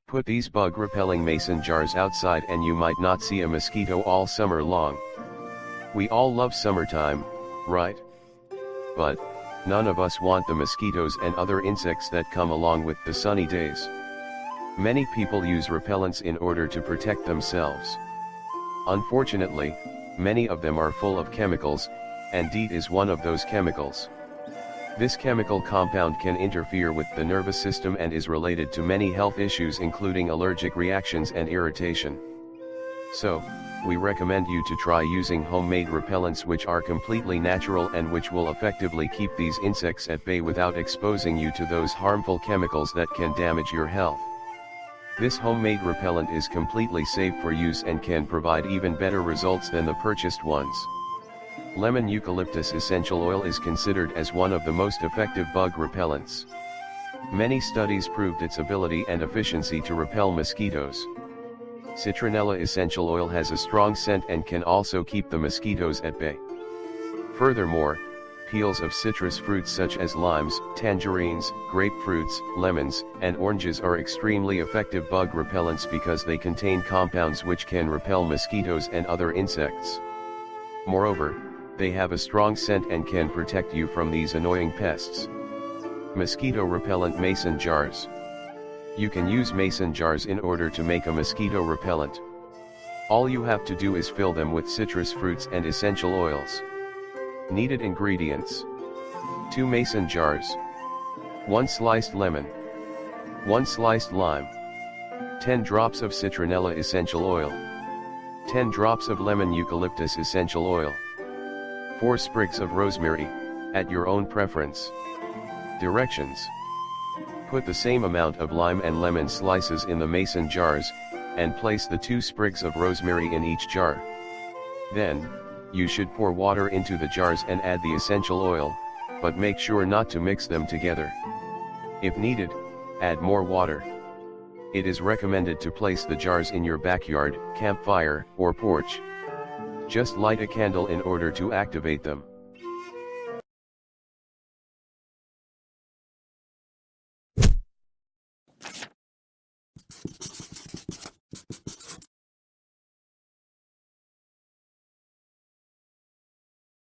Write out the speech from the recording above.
Put these bug-repelling mason jars outside and you might not see a mosquito all summer long. We all love summertime, right? But none of us want the mosquitoes and other insects that come along with the sunny days. Many people use repellents in order to protect themselves. Unfortunately, many of them are full of chemicals, and DEET is one of those chemicals. This chemical compound can interfere with the nervous system and is related to many health issues including allergic reactions and irritation. So, we recommend you to try using homemade repellents which are completely natural and which will effectively keep these insects at bay without exposing you to those harmful chemicals that can damage your health. This homemade repellent is completely safe for use and can provide even better results than the purchased ones. Lemon eucalyptus essential oil is considered as one of the most effective bug repellents. Many studies proved its ability and efficiency to repel mosquitoes. Citronella essential oil has a strong scent and can also keep the mosquitoes at bay. Furthermore, peels of citrus fruits such as limes, tangerines, grapefruits, lemons, and oranges are extremely effective bug repellents because they contain compounds which can repel mosquitoes and other insects. Moreover, they have a strong scent and can protect you from these annoying pests. Mosquito repellent mason jars. You can use mason jars in order to make a mosquito repellent. All you have to do is fill them with citrus fruits and essential oils. Needed ingredients: 2 mason jars, 1 sliced lemon, 1 sliced lime, 10 drops of citronella essential oil, 10 drops of lemon eucalyptus essential oil, 4 sprigs of rosemary, at your own preference. Directions: put the same amount of lime and lemon slices in the mason jars, and place the 2 sprigs of rosemary in each jar. Then, you should pour water into the jars and add the essential oil, but make sure not to mix them together. If needed, add more water. It is recommended to place the jars in your backyard, campfire, or porch. Just light a candle in order to activate them.